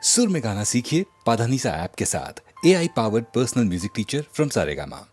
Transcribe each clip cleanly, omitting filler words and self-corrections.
सुर में गाना सीखिए पाधानीसा ऐप के साथ। AI powered personal music teacher from Saregama.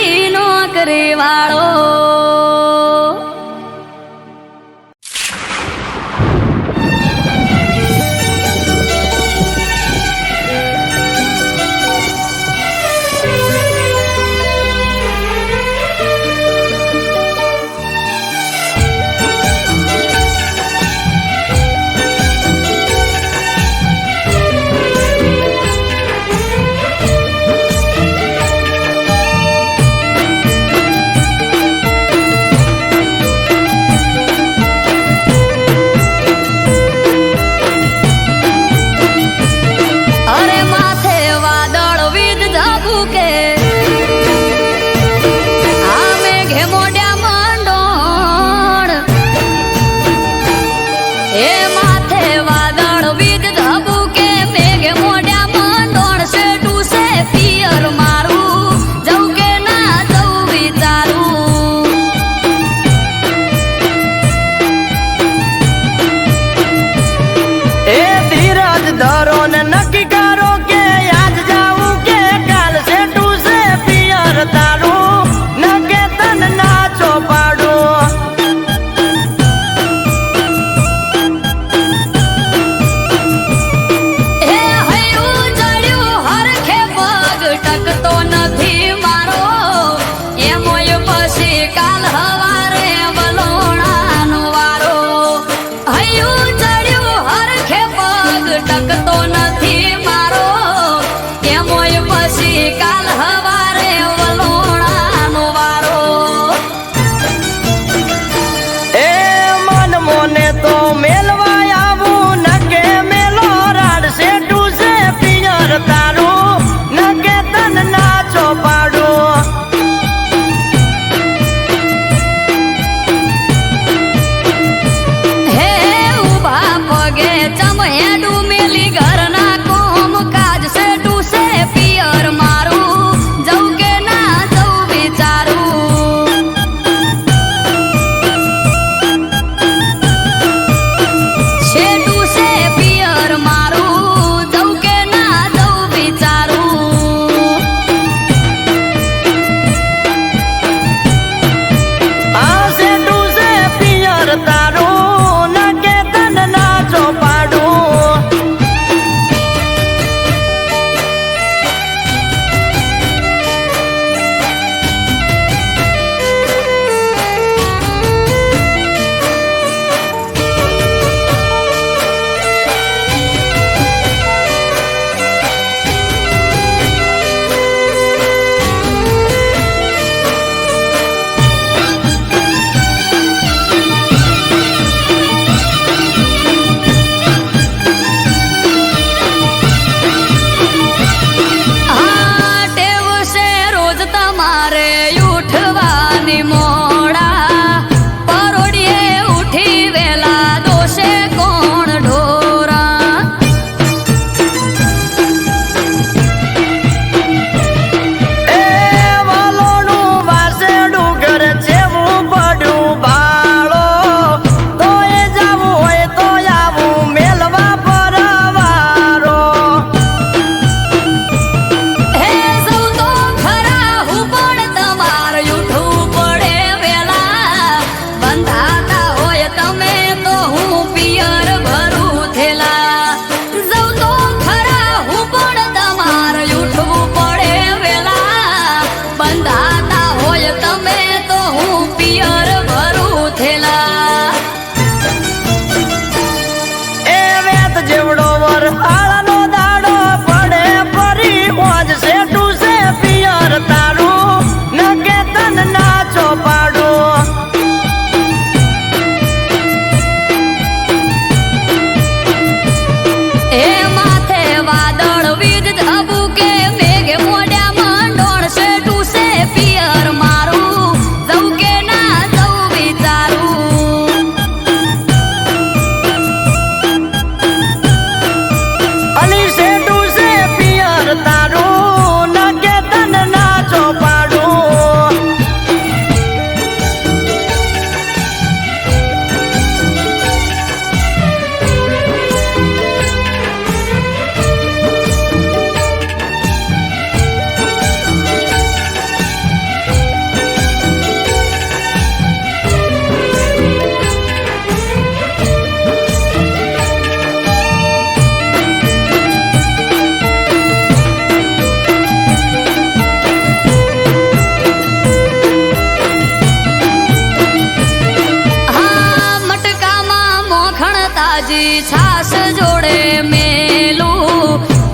સરકારી નોકરી વાળો.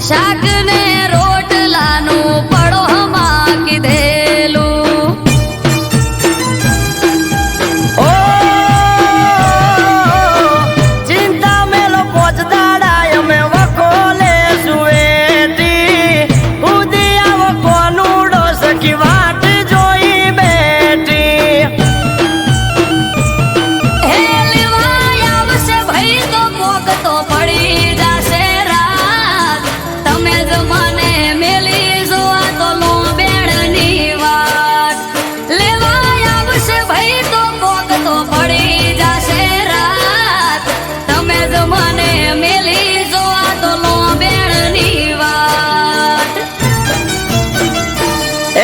શાક ને રોટલાનું પડોહમાં કીધેલું. ઓ ચિંતા મેલો પોચદાડા અમે વખોલે સુવેટી કુદી આવો કોનુડો સખી વાટ જોઈ બેઠી. હે લેવાય આવશે ભાઈ તો પોક તો પડી જાશે રાત. તમે જ મને મેલી જોવા તો લો બેડની વાત. લેવાય આવશે ભાઈ તો પોક તો પડી જાશે રાત. તમે જ મને મેલી જોવા તો લો બેડની વાત.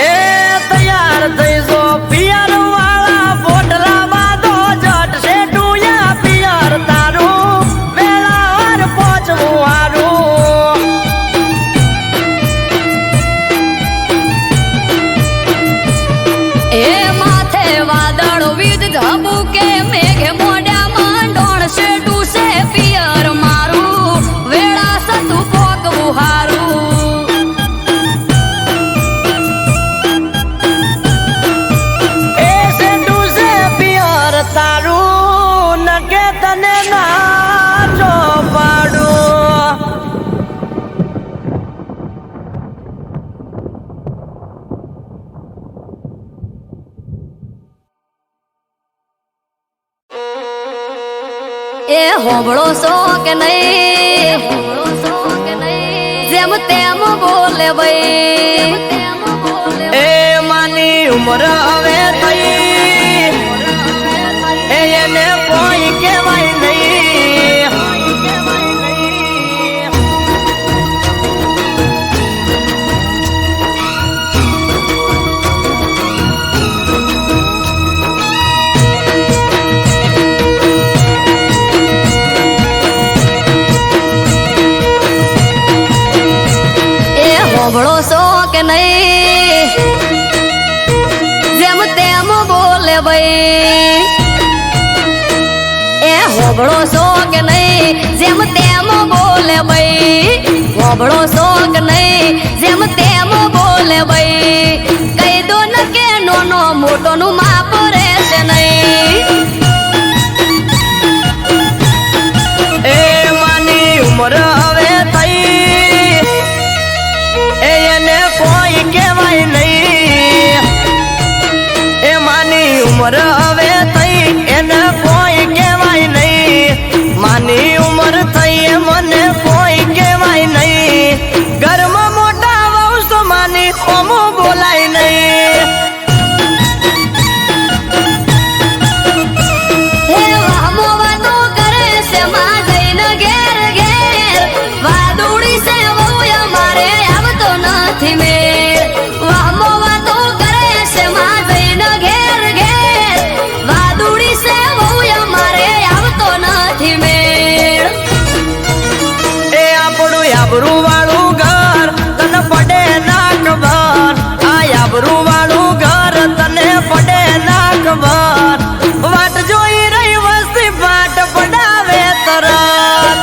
એ તૈયાર થઈ જો પિયર વાળા પોટલા બાંધો જટ છે ટુયા પિયર તારું વેળાવાર પહોંચવું હારું. એ માથે વાદળ વિધ ઝબુકે મેઘ મોઢામાં ડોણશે ડૂસે પિયર મારું વેળા સતું પોકવું હારું. એ સેટું છે પિયર તારું નકે તને ના જો પાડું. એ હોબળો સો કે નહીં જેમ તેમ બોલે ભાઈ. એ માની ઉમર હવે થઈ એને કોઈ કહેવાય નહીં. એ હોબળો સો કે નહીં જેમ તેમ બોલે ભાઈ. એ હોબળો સો કે નહીં જેમ તેમ બોલે ભાઈ. હોબળો સો કે નહીં જેમ તેમ બોલે ભાઈ. કહી દો ન કે નોનો મોટો નું માપ રહેશે નહીં. એ માની ઉમર હવે થઈ એને કોઈ કહેવાય નહીં. એ માની ઉમર હવે થઈ એને કોઈ કહેવાય નહીં. માની ઉમર થઈ મને કોઈ કહેવાય નહીં. ઘરમાં મોટા વહુ તો માની ઓમો બોલાય નહીં. હે વામો વાતો કરે છે માં જઈને ઘેર ઘેર. વાદુડી છે વહુ અમારે આવતો નથી મેળ. વામો વાતો કરે છે માં જઈને ઘેર ઘેર. વાદુડી છે વહુ અમારે આવતો નથી મેળ. એ આપણું આબરૂ વાળું ઘર તને પડે ના ખબર. આ આબરૂ વાળું ઘર તને પડે ના ખબર. વાટ જોઈ રહી વસ્તી પાટ પડાવે તરત.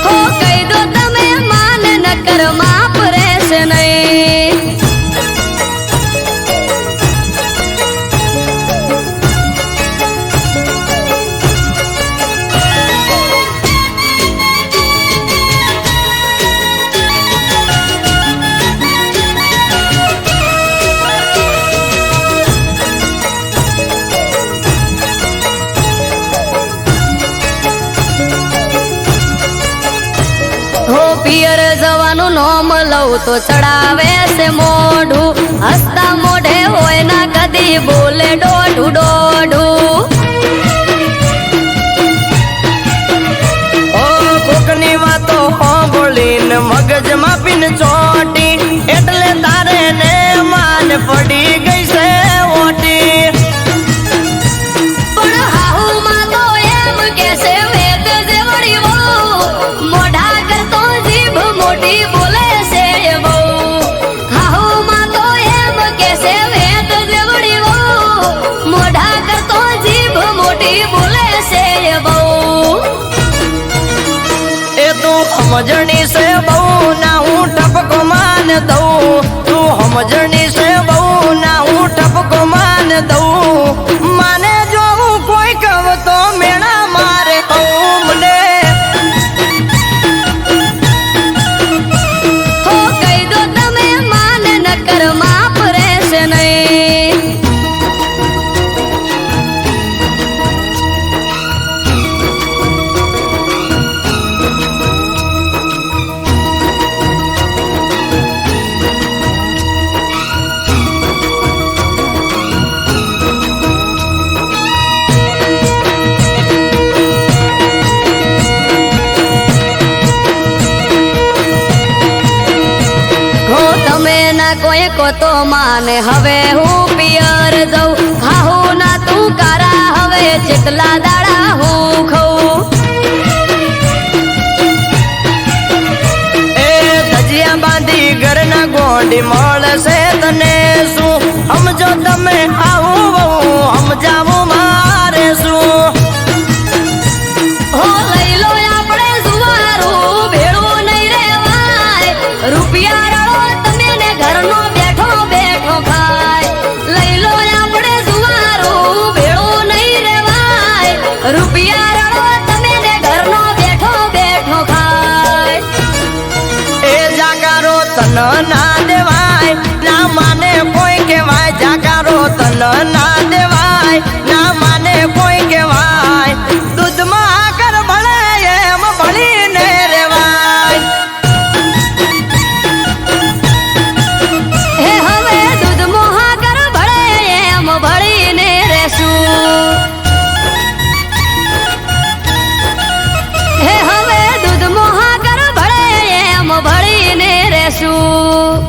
હો કહી દો તમે માન નકર માપ રહેશે નહીં. હો પિયર જવાનું નોમ લઉં તો ચડાવે છે મોઢું. હસતા મોઢે હોય ના કદી બોલે દોઢું દોઢું. ઓ કોકની વાતો સાંભળીને મગજમાં પીન ચોટી એટલે તારે ને માન પડી ગઈ છે ઓટી. પણ હાહુમાં તો એમ કે છે વેદ જેવડી વહુ. મોઢા કરતો જીભ મોટી બોલે છે બહુ. હાહુમાં તો એમ કે છે વેદ જેવડી વહુ. મોઢા કરતો જીભ મોટી બોલે છે બહુ. તું સમજણી છે બહુ ના હું ટપકો માન દઉં તું સમજણી છે બહુ ના હું ટપકો માન દઉં માને જો હું કોઈ કહું તો મેણા મારે મને હો કહી દો તમે માન નકર માફ રહેશે નહીં. કોઈ કો તો માને હવે હું પિયર જઉં હાહુ ના તું કારા હવે જેટલા દાડા હું ખઉં. એ ધજિયા બાંધી ઘરના ગોંડી મળશે તને શું સમજો તમે આવું બહુ સમજાવું મારે શું હો લઈ લો આપણે સુવારું ભેળું નહીં રેવાય રૂપિયા રળો તમે ને ઘરનો બેઠો બેઠો ખાય. લઈ લો આપણે સુવારું ભેળું નહીં રેવાય રૂપિયા રળો તમે ને ઘરનો બેઠો બેઠો ખાય. એ જાકારો તન ના દેવાય ના માને કોઈ કહેવાય જાકારો તન ના દેવાય ના માને કોઈ કહેવાય દૂધમાં આકર ભળે એમ ભળીને રેવાય. હે હવે દૂધ મોહાગર ભળે એમ ભળીને રહેશું. હે હવે દૂધ મોહાગર ભળે એમ ભળીને રહેશું.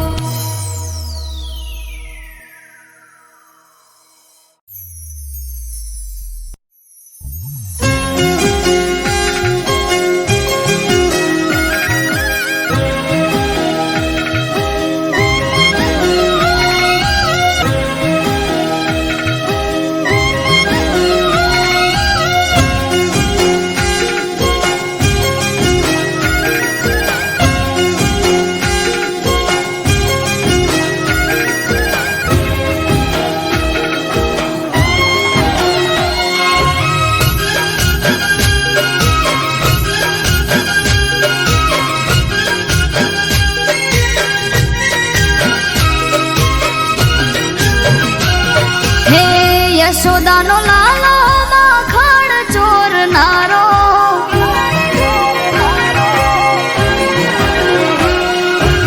યશોદાનો લાલો માખણ ચોરનારો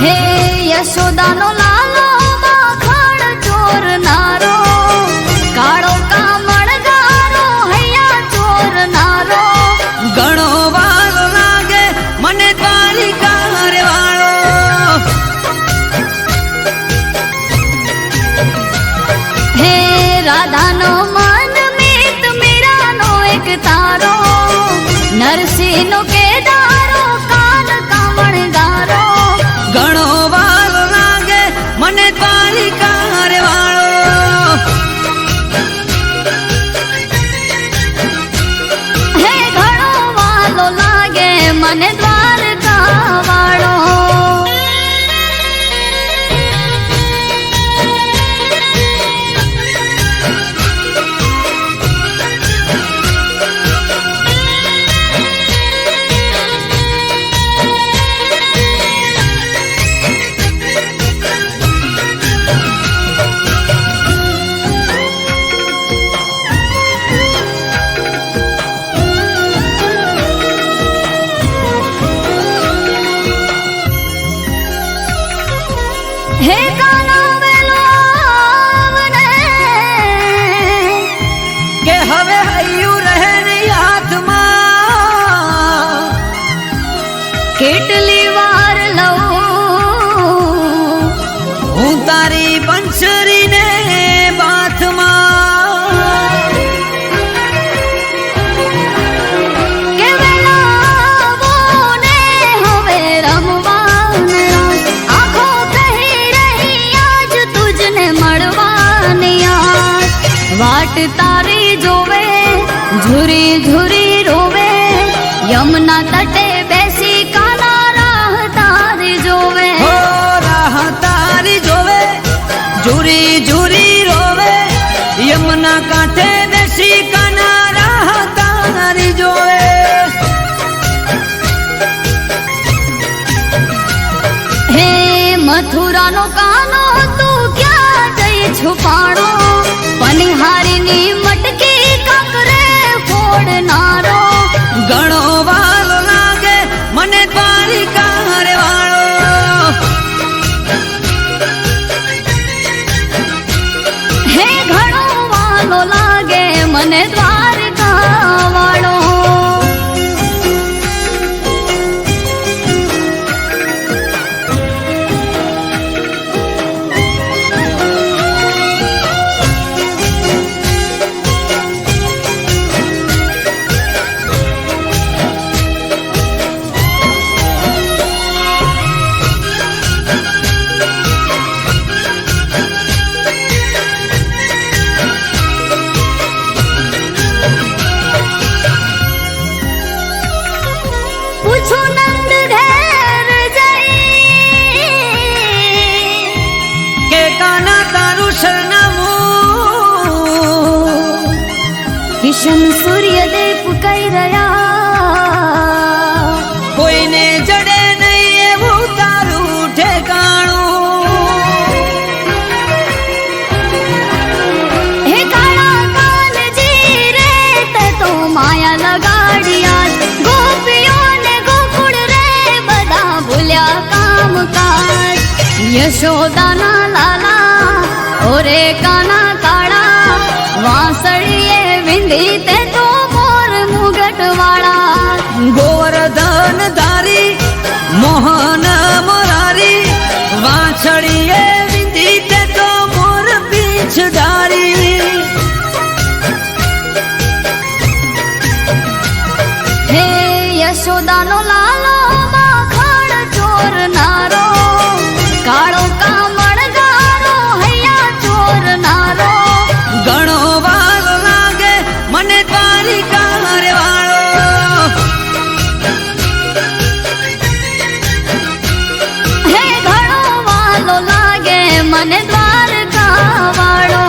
હે યશોદાનો લાલો માખણ ચોરનારો કાળો કામણગારો હૈયા ચોરનારો ઘણો વાર લાગે મને તારી કાર વાળો હે રાધાનો મન મિત મીરાનો એક તારો નરસિંહનો કેદારો કાન કામણગારો ઘણો વાર લાગે મને તારી કાર વાળો હે ઘણો વાલો લાગે મને દ્વારકા વાળો હે કાના વેલો આવને કે હવે હૈયું રહે નહીં હાથમાં કેટલી વાર લઉં હું તારી બંસરીને બાથમાં કે વેલાવો ને હવે રમવાને આંખો કહી રહી આજ તુજને મળવાની આજ વાટ તારી જોવે ઝુરી ઝુરી રોવે યમુના તટે બેસી કાન જોવે હો રાહ તારી જોવે ઝુરી ઝુરી રોવે યમુના કાંઠે બેસી કાના રાહ તારી જોવે હે મથુરાનો કાનો તું ક્યાં જઈ છુપાણો પનિહારીની મટકી કાકરે ફોડનારો ઘણો વાલો લાગે મને દ્વારિકા રે વાળો હે ઘણો વાલો લાગે મને દ્વારકા વાળો પૂછો નંદ ઘેર જઈ કે કાના તારું સરનામું કિશન સૂર્યદેવ કઈ રહ્યા કોઈને જડે નહીં એવું તારું ઠેકાણું હે કાળા કાનજી રે તે તો માયા લગાડિયા ગોપીઓને ગોકુળ રે બધા ભૂલ્યા કામકાજ યશોદાના લાલા ઓરે કાના કાળા વાંસળીએ વિંધી તે તો મોર મુગટ વાળા ગોવર્ધન ધારી મોહન મોરારી વાછડીએ વિંધી તે તો મોર પીછ ધારી હે યશોદાનો લાલો માખણ ચોરનારો કાળો કામળગારો હૈયા ચોરનારો ઘણો વાલો લાગે મને દ્વારિકા રે વાળો હે ઘણો વાલો લાગે મને દ્વારકા વાળો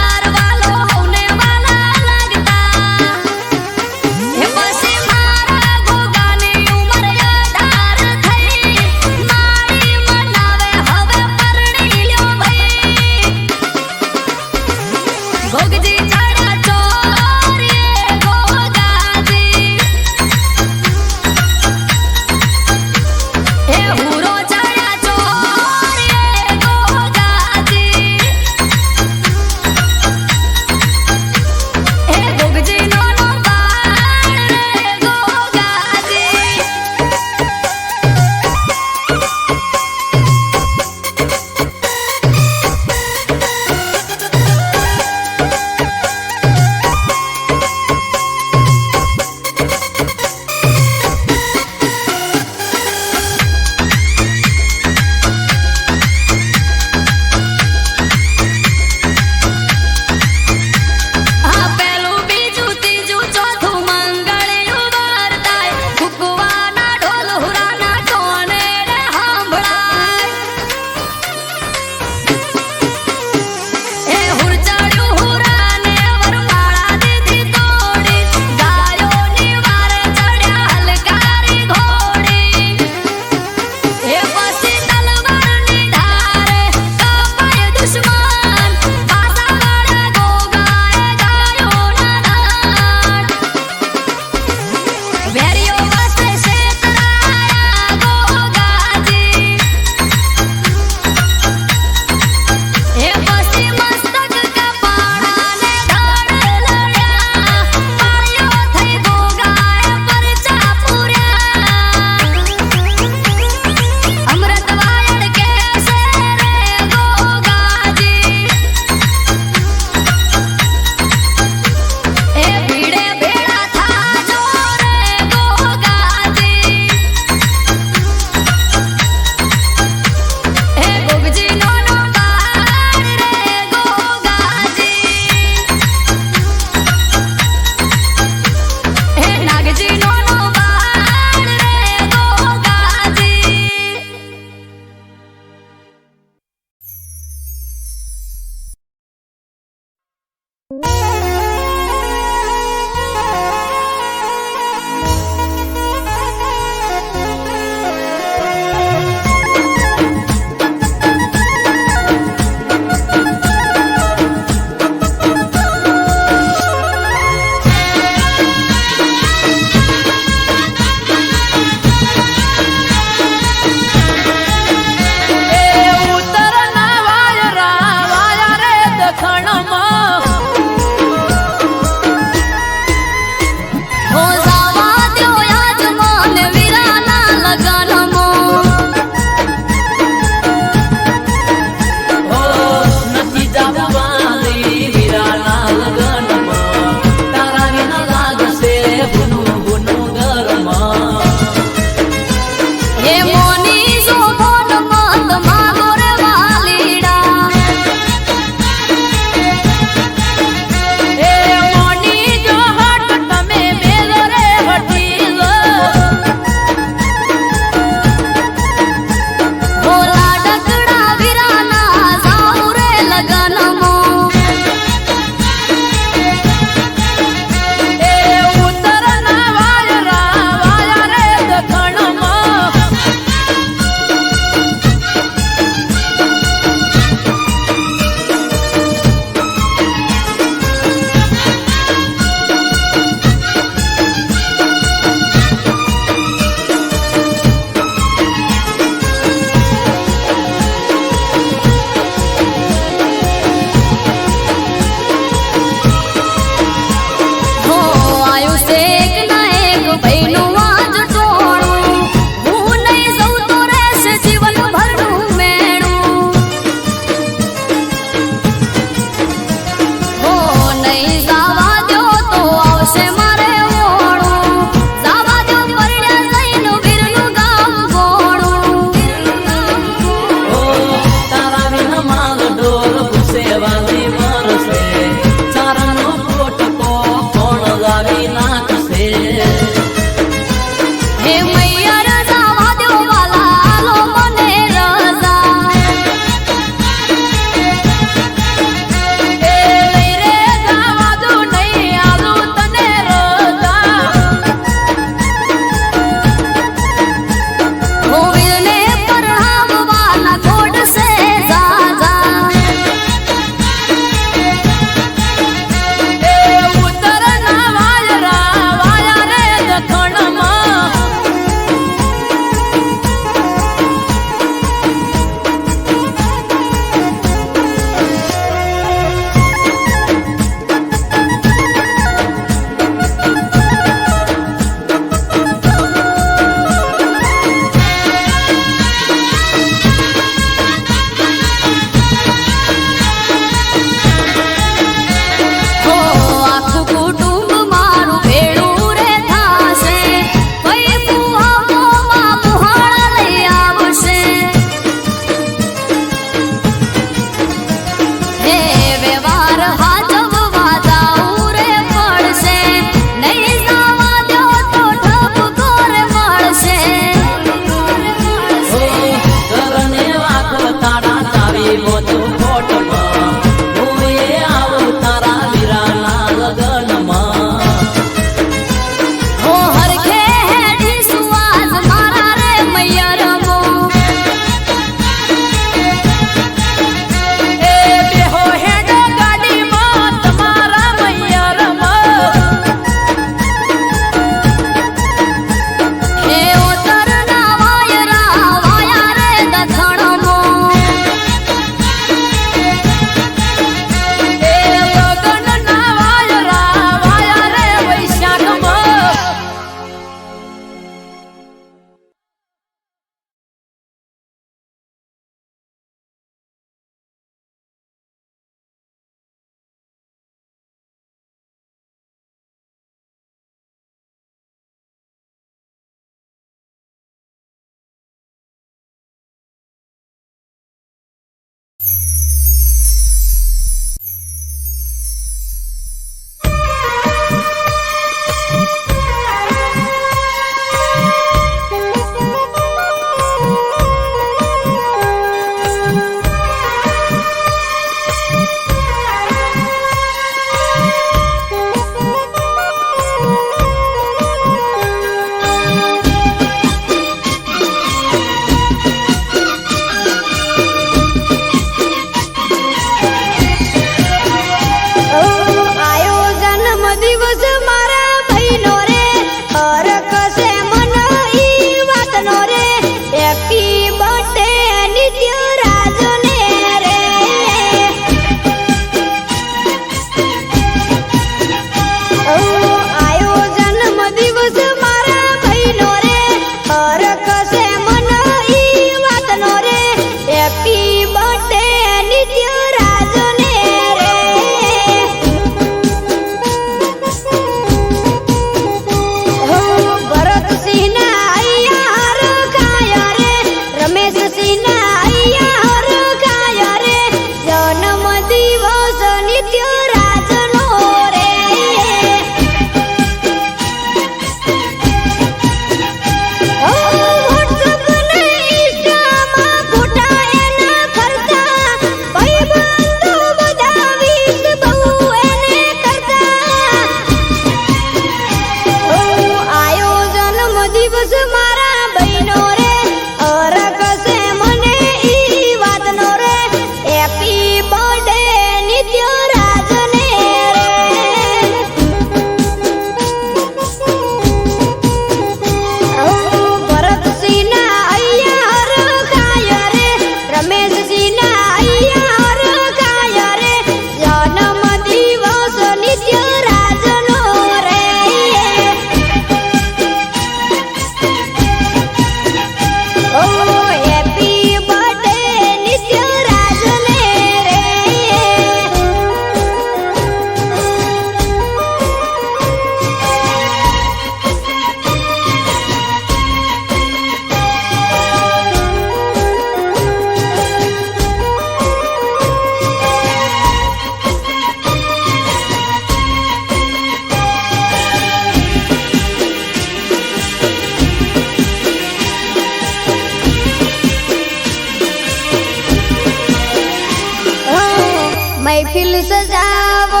महफिल सजावो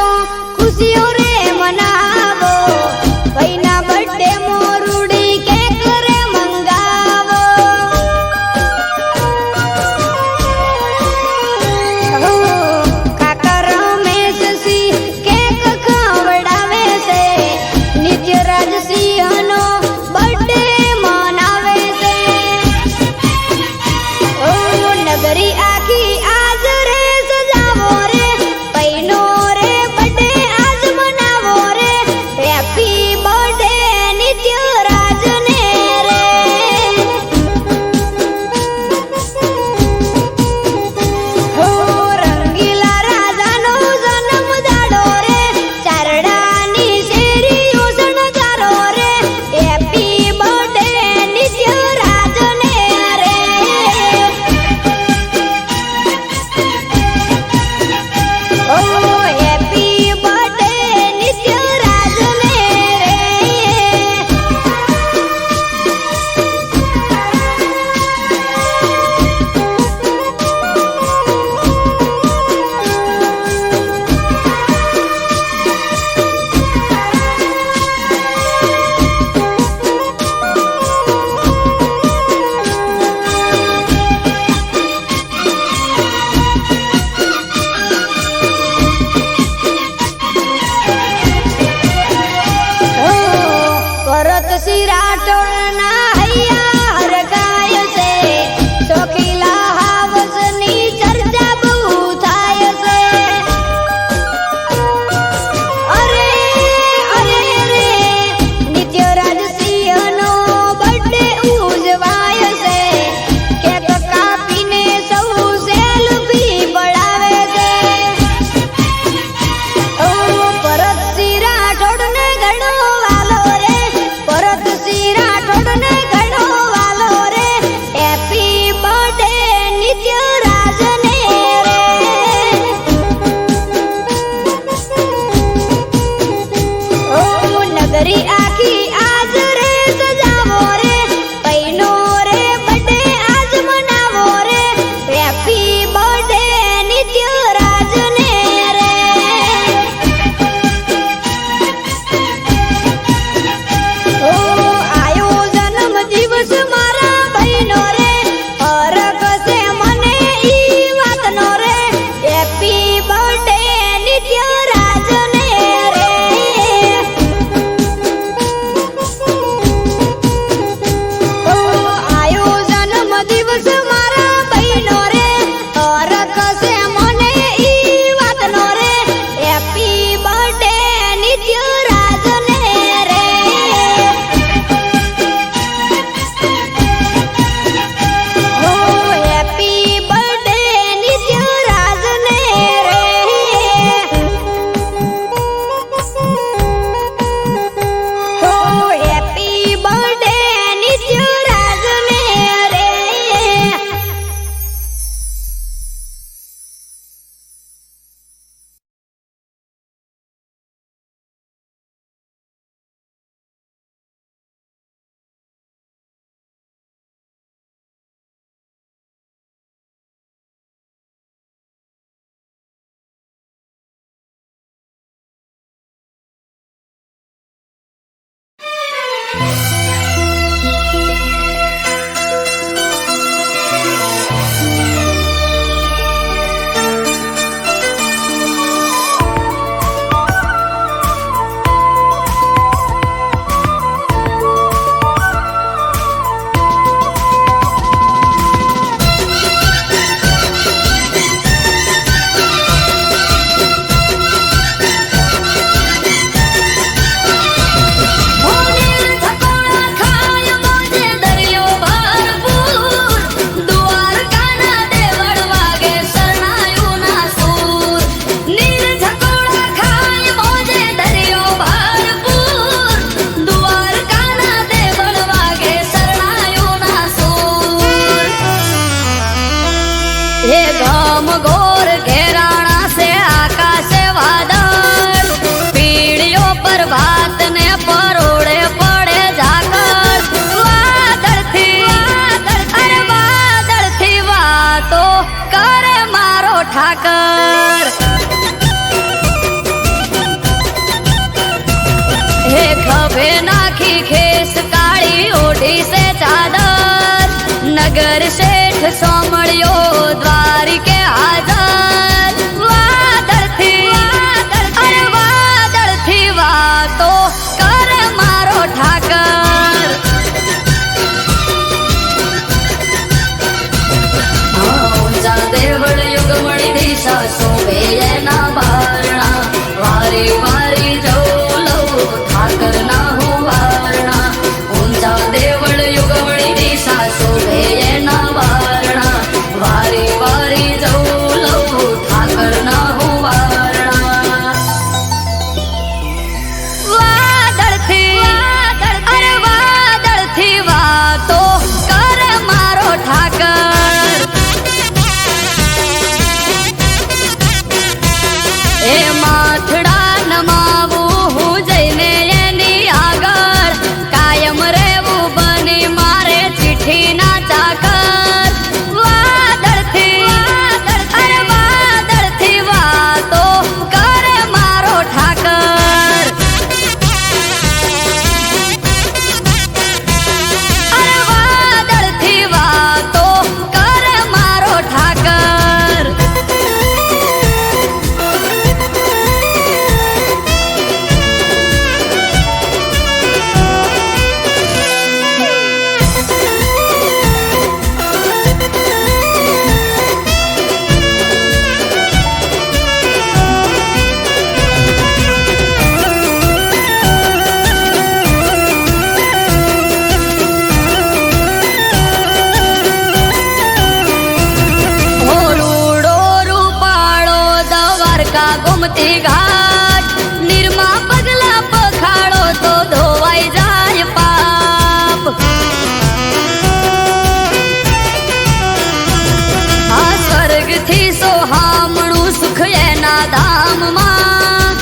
खुशियों रे मनावो भाईना बर्थडे मोरुड़ी केक रे मंगावो काका रमेश सी केक खवડાવે છે નિત્યરાજ સિંહનો બर्थडे મનાવે છે નગરી આખી આજ રે સજાવો રે પૈનો રે બર્થડે આજ મનાવો રે હેપી બર્થડે નિત્યરાજ ને રે હો રંગીલા રાજાનો જન્મ દાડો રે ચારડાની શેરીઓ શણગારો રે હેપી બર્થડે નિત્યરાજ ને રે ઓ હેપી બર્થડે નિત્યરાજ ને રે ભરત સિંહ રાઠોડના હૈયા હરગાય છે શોખીલા હાવસની ચર્ચા બહુ થાય છે અરે અરે રે નિત્યરાજ સિંહનો બર્થડે ઉજવાય છે કેક કાપીને સૌ સેલ્ફી પડાવે છે ઓ ભરત સિંહ રાઠોડને ઘણો વાલો રે ભરત સિંહ રાઠોડને ઘણો વાલો રે હેપી બર્થડે નિત્યરાજ ને રે ઓ નગરી આખી આજ રે સજાવો રે પૈનો રે બર્થડે આજ મનાવો રે હેપી બર્થડે નિત્યરાજ ને રે ઓ આયો જન્મ દિવસ મારા ભાઈનો રે હરખ છે મને ઈ વાતનો રે હેપી બર્થડે નિત્યરાજ ને રે ઓ આયો જન્મ દિવસ મારા ભાઈનો રે હરખ છે મને ઈ વાતનો રે હેપી બર્થડે નિત્યરાજ ને રે ઓ હેપી બર્થડે નિત્યરાજ ને રે ઓ હેપી બર્થડે નિત્યરાજ ને રે ઠાકર खभे नाखी खेस काली ओढ़ी से चादर नगर सेठ सोमड़ियो द्वारिके हाजर वादळ थी अरे वादळ थी वातो कर मारो ठाकर ऊंचा देवळ युगमणी दिशा शोभे येना बारणा वारी वारी जाऊ लव ठाकर ना हो वारणा ऊंचा देवळ युगमणी दिशा शोभे येना बारणा वारी वारी जाऊ लव ठाकर ना हो वारणा वादळ थी अरे वादळ थी वातो कर मारो ठाकर ए माथड़ा नमावू हूँ जैने एनी आगळ कायम रेवू बनी मारे चिट्ठी ना चाकर वादळ थी अरे वादळ थी वातो करे मारो ठाकर अरे वादळ थी वातो करे मारो ठाकर हो रूडो रूपाळो द्वारका गोमती घाट निर्मा पगला पखाळो तो धोवाई जाय पाप आ स्वर्ग थी सोहामणु सुख एना धाम मां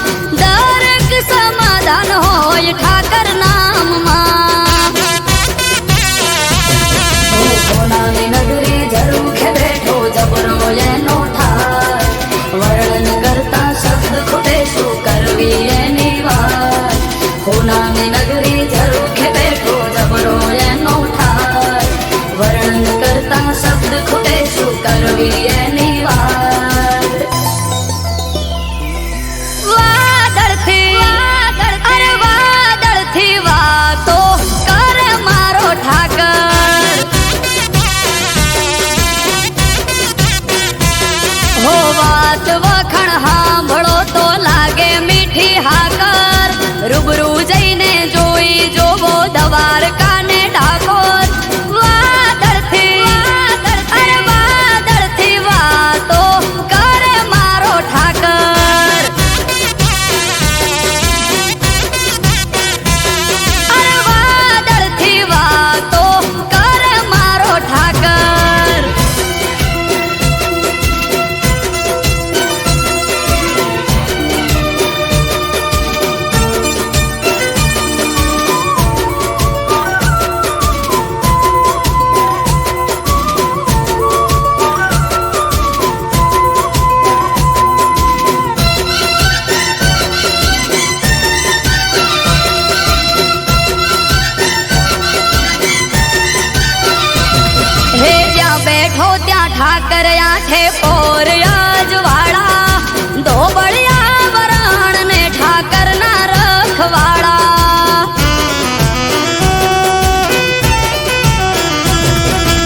दरक समाधान होय ठाकर नाम मां सोनानी नगरी झरूखे बैठो जबरो एनो ठार वर्णन करता शब्द खुटे शू करवी एनी वार सोनानी नगरी झरूखे बैठो जबरो एनो ठार वर्णन करता शब्द खुटे शू करवी एनी वार वादळ थी अरे वादळ थी वातो कर मारो ठाकर हो વાત વખણ સાંભળો તો લાગે મીઠી હાકર રૂબરૂ જઈને જોઈ જોવો દ્વારકાને ડાકોર વાદળથી અરે વાદળથી વાતો કરે મારો ઠાકર અરે વાદળથી વાતો કરે મારો ઠાકર હે જ્યાં બેઠો ત્યાં ઠાકર આઠે પોર અજવાળા ધોબળિયા વરણ ને ઠાકર ના રખવાળા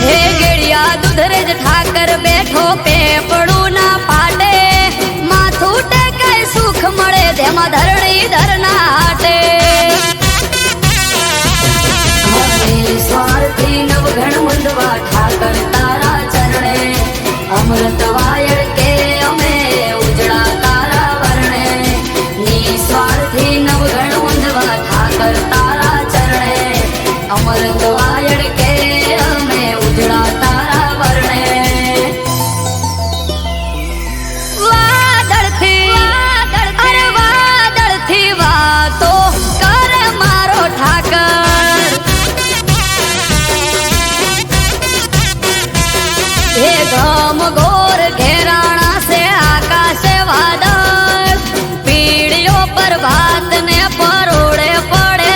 હે ગેડિયા દુધરેજ ઠાકર બેઠો પેપડું ના પાટે માથું ટેકાય સુખ મળે તેમાં ધરણી ધરના હાટે સ્વાર્થી નવઘણ મુંડવા ઠાકર તારા ચરણે અમૃત વાયળ કે અમે ઉજળા તારા વર્ણે નિસ્વાર્થી નવઘણ મુંડવા ઠાકર તારા ચરણે અમૃત વાયળ કે અમે ઉજળા તારા વર્ણે વાદળથી અરે વાદળથી વાતો કરે મારો ઠાકર हे घम घोर घेराणा से आकाश वादळ पीड़ियों पर भात ने परोड़े पड़े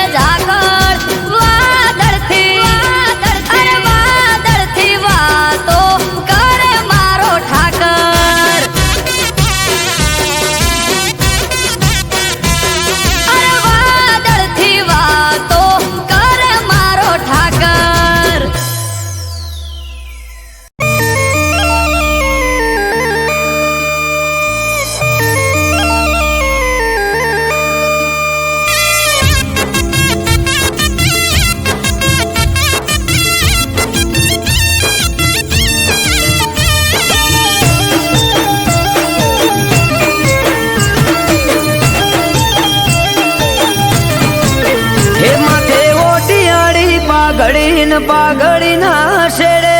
પાઘડીના શેડે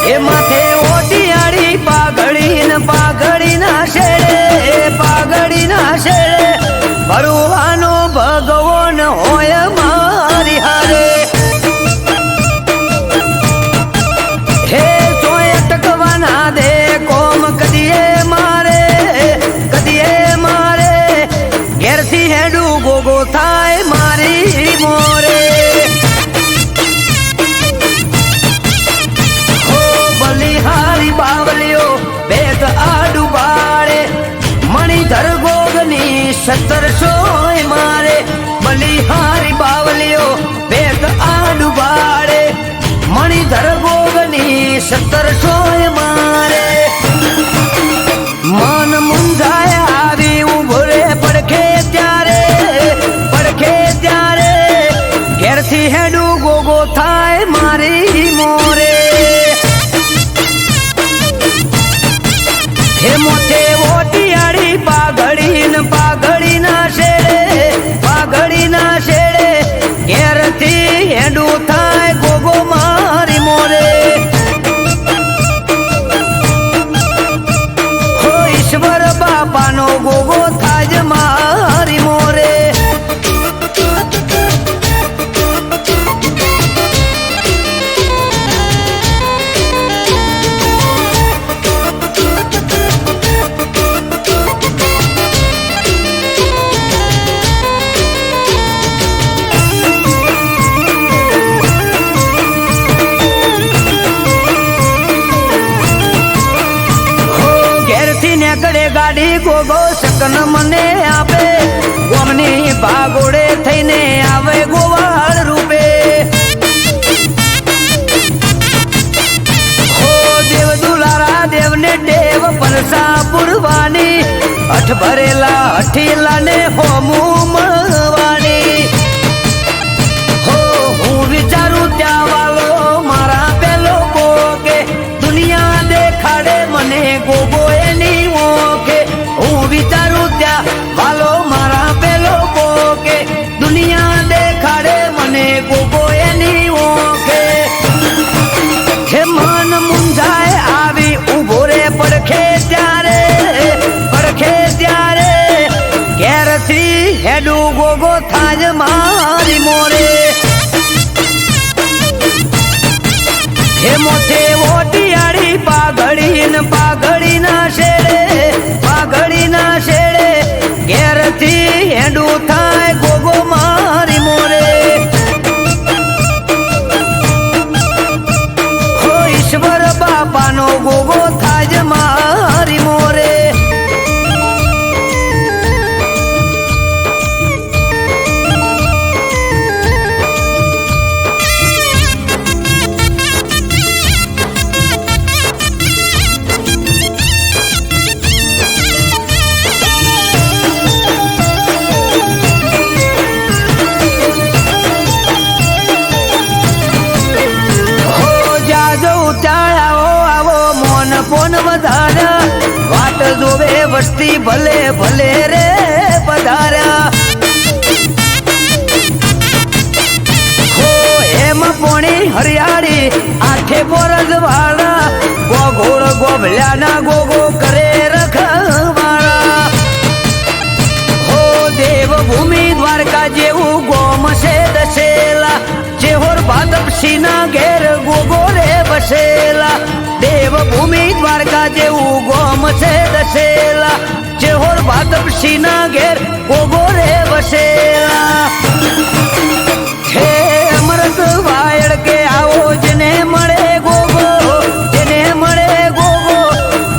એ માથે ઓટિયાળી પાઘડીના શેડે ભરવાનો ભગવાન હોય મારી હારે હે ચોય ટકવાના દે કોમ કદીએ મારે ઘેરથી હેડું ગોગો થાય મારી મોરે હો બલિહારી બાવલીઓ બેગ આડું બાળે મણિધર ગોગની 1700 મારે બલિહારી બાવલીઓ બેગ આડું બાળે મણિધર ગોગની 1700 મારે મન મુંજાય આવી ઉભરે પડખે ત્યારે ઘેરથી હેડું ગોગો થાય મારી મોરે હે મોથે ઓટિયાળી પાઘડીના શેડે ઘેરથી હેડું થાય ગોગો મારી મોરે હો ઈશ્વર બાપાનો ગોગો થાજ મારી મોરે ગાડી ગોગો શકન મને આપે ગોમની ભાગોડે થઈને આવે ગોવાળ રૂપે હો દેવ દુલારા દેવને ટેવ પરસા પુરવાની અઠ ભરેલા અઠીલા ને હોમું મળવાની હો હું વિચારું ત્યાં વાલો મારા પેલો ગોગે દુનિયા દેખાડે મને ગોગો એની હું વિચારું ત્યાં વાલો મારા પેલો પોકે દુનિયા દેખાડે મને ગોગો એની ઓકે હે મન મુંજાય આવી ઉભો રે પડખે ત્યારે ઘેરથી હેડું ગોગો થાજ મારી મોરે હે મોથે ઓટિયાળી પાઘડીના શેડે ઘેરથી હેડું થાય ગોગો મારી મોરે હો ઈશ્વર બાપાનો ગોગો થાજ મારી મોરે પોન વધાર્યા વાટ જોવે વસ્તી ભલે ભલે રે પધાર્યા હો એમ પોણી હરિયાળી આઠે બોરજ વાળા ગોઘોળ ગોભલ્યાના ગોગો કરે રખવાળા હો દેવભૂમિ દ્વારકા જેવું ગોમ છે દસેલા જેહોર ભાદપસીના ઘેર ગોગો રે બસેલા દેવભૂમિ દ્વારકા જેવું ગોમ છે દસેલા જેહોર ભાદપસીના ઘેર ગોગો રે બસેલા હે અમૃત વાયડ કે આવો જેને મળે ગોગો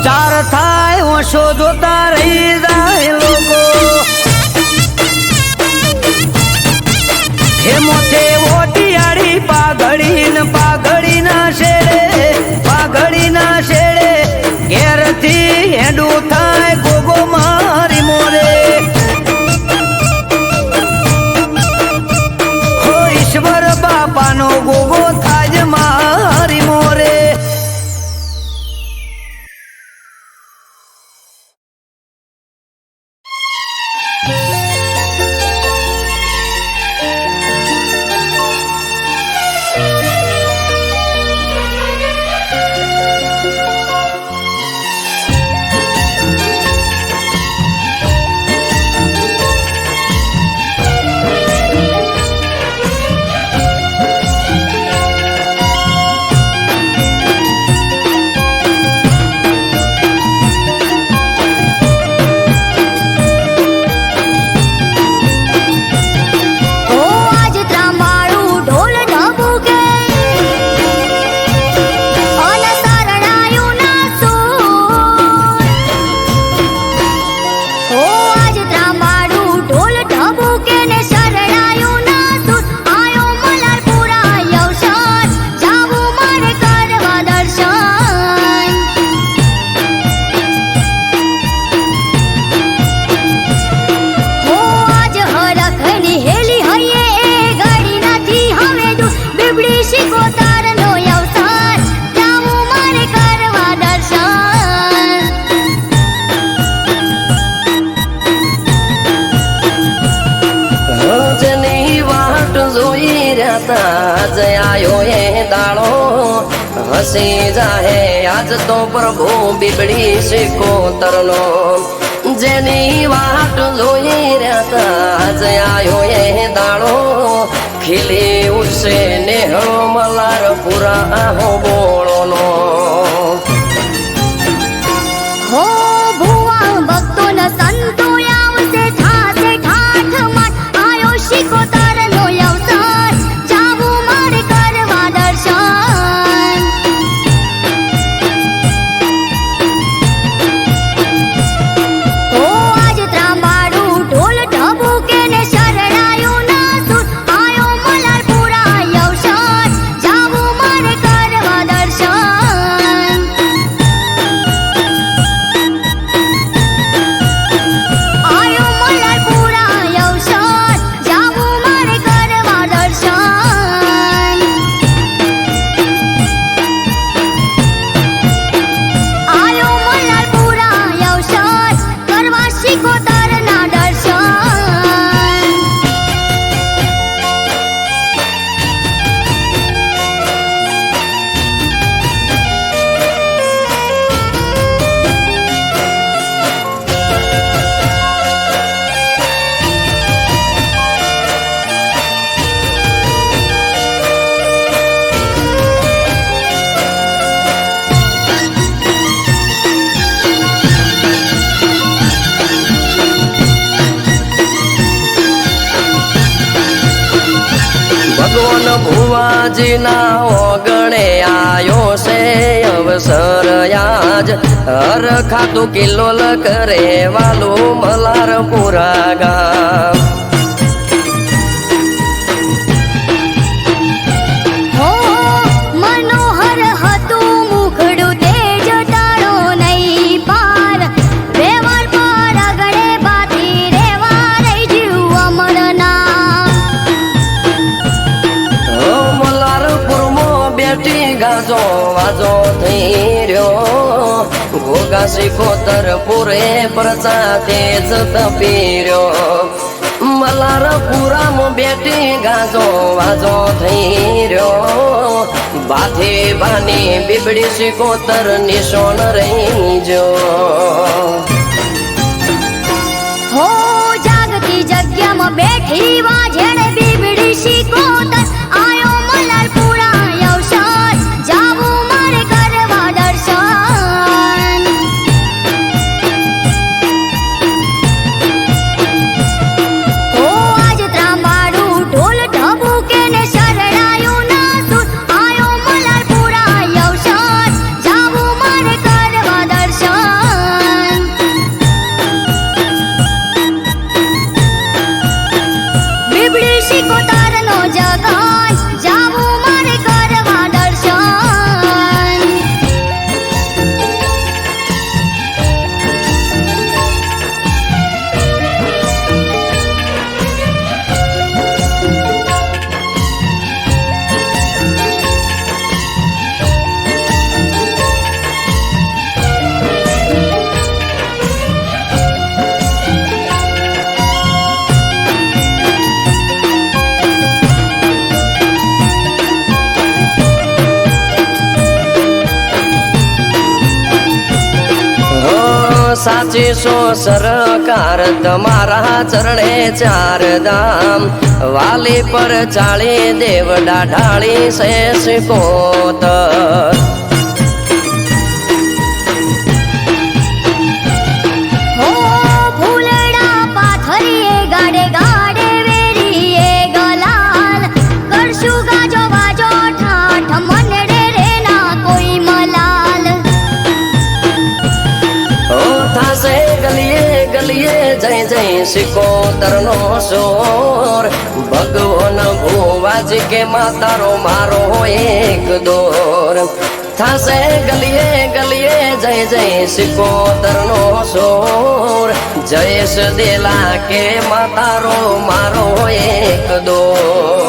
ચાર થાય ઓછો જોતા રહી જાય લોકો હે મોથે ઓટિયાળી પાઘડીના શેડે ઘેરથી હેડું થાય ગોગો મારી મોરે હો ઈશ્વર બાપાનો ગોગો થાજ મારી મોરે રહ્યા તા જ આયો એ દાડો હસી જાહે આજ તો પ્રભુ બીબડી સિકોતરનો જેની વાટ જોઈ રહ્યા તા જ આયો એ દાડો ખીલી ઉઠશે નેહળો મલાર પુરા હો બોળોનો હો ભુવા ભક્તોના સંતો આવશે થાશે ઠાઠ માઠ આયો શિકોતરનો અવસર જાવું મારે કરવા દર્શન હો આજ ત્રાંબાડું ઢોલ ઢબુકે ને શરણાયું ના સુર આયો મલારપુરા અવસર જાવું મારે કરવા દર્શન આયો મલારપુરા અવસર જાવું મારે કરવા દર્શન આયો મલારપુરા અવસર કરવા શિકોતરના દર્શન ભગવાન ભુવાજીના ઓગણે આયો છે અવસર આજ હર ખાતું કિલ્લોલ કરે વાલું મલારપુરા ગામ હો મનોહર હતું મુખડું તેજ તાળો નહીં પાર વ્યવહાર પર આગળે બાતી રેવા રહી જીવ અમરના મલારપુરમાં બેઠી ગાજો વાજો થઈ રહ્યો ઘોઘા સિકોતર પૂરે પ્રજા તેજ તપી રહ્યો મલારપુરામાં બેઠી ગાજો વાજો થઈ રહ્યો બાથી બાની બીબડી સિકોતર નિશોન રહી જો હો જાગતી જગ્યામાં બેઠી વાજણે બીબડી શિકોતર આયો મલારપુરા અવસર જાવું મારે કરવા દર્શન હો આજ ત્રાંબાડું ઢોલ ઢબુકે ને શરણાયું ના સુર આયો મલારપુરા અવસર જાવું મારે કરવા દર્શન બીબડી શિકોતરનો જગન જાવું મારે કરવા દર્શન સાચી સો સરકાર તમારા ચરણે ચાર ધામ વાલી પર ચાળી દેવડા ઢાળી છે સિકોતર હો ફૂલડા પાથરીએ ગાડે ગાડે વેરીએ ગલાલ કરશું ગાજો વાજો ઠાઠ મનડે રે ના કોઈ મલાલ ઓ થાશે ગલીએ ગલીએ જય જય સિકોતરનો સોર ભગવાન ભુવાજી કે માતારો મારો એક દોર થાશે ગલીએ ગલીએ જય જય સિકોતરનો સોર જયેશ દેલા કે માતારો મારો એક દોર